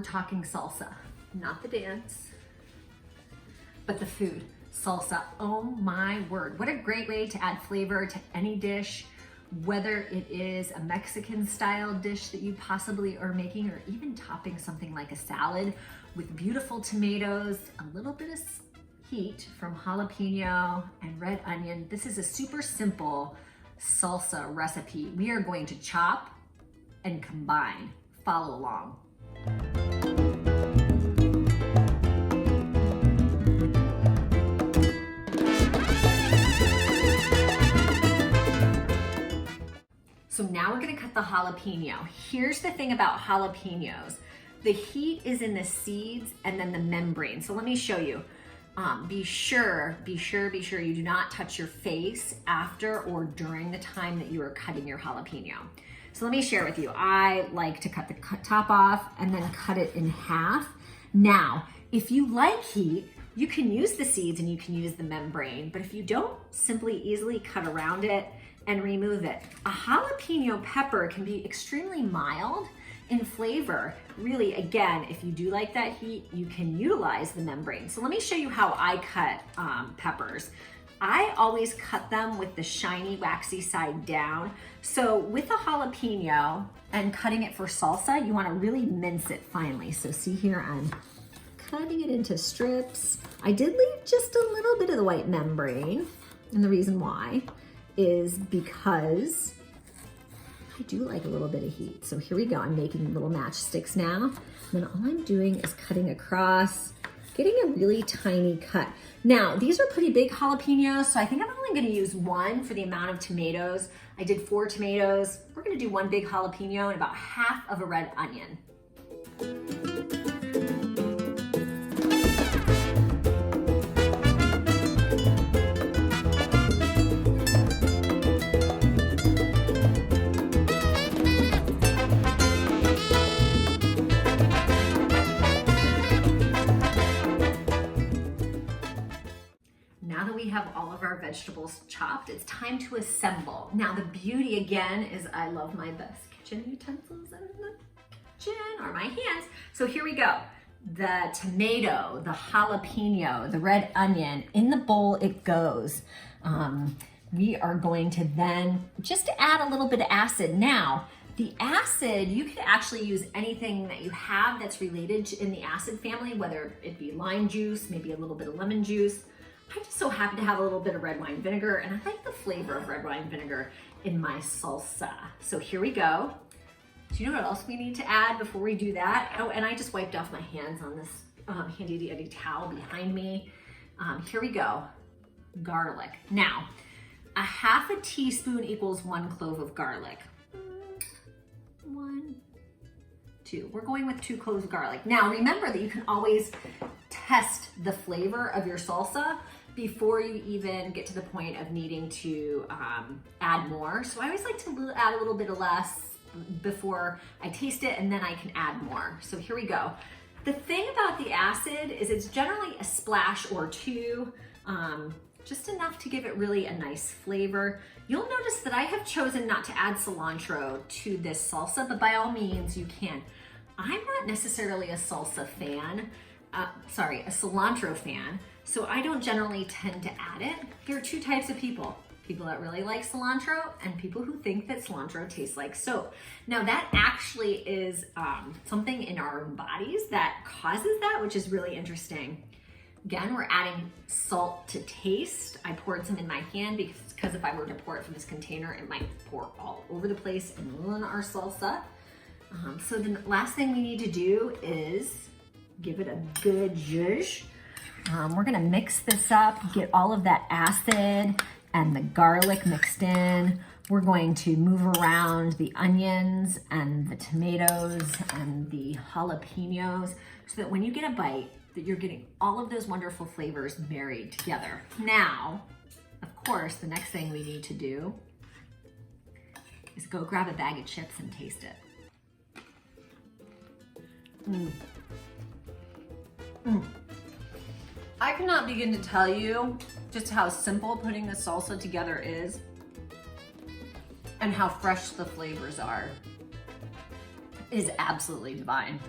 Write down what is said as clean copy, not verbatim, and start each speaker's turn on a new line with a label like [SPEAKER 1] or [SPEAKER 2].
[SPEAKER 1] talking salsa, not the dance, but the food. Salsa, oh my word. What a great way to add flavor to any dish, whether it is a Mexican style dish that you possibly are making, or even topping something like a salad with beautiful tomatoes, a little bit of heat from jalapeno and red onion. This is a super simple salsa recipe. We are going to chop and combine. Follow along. So now we're gonna cut the jalapeno. Here's the thing about jalapenos. The heat is in the seeds and then the membrane. So let me show you. Be sure you do not touch your face after or during the time that you are cutting your jalapeno. So let me share with you. I like to cut the top off and then cut it in half. Now, if you like heat, you can use the seeds and you can use the membrane, but if you don't, simply easily cut around it and remove it. A jalapeno pepper can be extremely mild in flavor. Really, again, if you do like that heat, you can utilize the membrane. So let me show you how I cut peppers. I always cut them with the shiny, waxy side down. So with a jalapeno and cutting it for salsa, you wanna really mince it finely. So see here, I'm cutting it into strips. I did leave just a little bit of the white membrane, and the reason why is because I do like a little bit of heat. So here we go, I'm making little matchsticks now. And then all I'm doing is cutting across, getting a really tiny cut. Now, these are pretty big jalapenos, so I think I'm only gonna use one for the amount of tomatoes. I did 4 tomatoes. We're gonna do 1 big jalapeno and about half of a red onion. Now that we have all of our vegetables chopped, it's time to assemble. Now the beauty again is I love my best kitchen utensils in the kitchen are my hands. So here we go. The tomato, the jalapeno, the red onion, in the bowl it goes. We are going to then just add a little bit of acid. Now, the acid, you can actually use anything that you have that's related in the acid family, whether it be lime juice, maybe a little bit of lemon juice. I just so happen to have a little bit of red wine vinegar, and I like the flavor of red wine vinegar in my salsa. So here we go. Do you know what else we need to add before we do that? Oh, and I just wiped off my hands on this handy dandy towel behind me. Here we go, garlic. Now, a half a teaspoon equals 1 clove of garlic. 1, 2, we're going with 2 cloves of garlic. Now remember that you can always test the flavor of your salsa before you even get to the point of needing to add more. So I always like to add a little bit of less before I taste it, and then I can add more. So here we go. The thing about the acid is it's generally a splash or 2, just enough to give it really a nice flavor. You'll notice that I have chosen not to add cilantro to this salsa, but by all means you can. I'm not necessarily a salsa fan, a cilantro fan, so I don't generally tend to add it. There are 2 types of people. People that really like cilantro and people who think that cilantro tastes like soap. Now that actually is something in our own bodies that causes that, which is really interesting. Again, we're adding salt to taste. I poured some in my hand because if I were to pour it from this container, it might pour all over the place and ruin our salsa. So the last thing we need to do is give it a good zhuzh. We're gonna mix this up, get all of that acid and the garlic mixed in. We're going to move around the onions and the tomatoes and the jalapenos so that when you get a bite, that you're getting all of those wonderful flavors married together. Now, of course, the next thing we need to do is go grab a bag of chips and taste it. I cannot begin to tell you just how simple putting the salsa together is and how fresh the flavors are. is absolutely divine.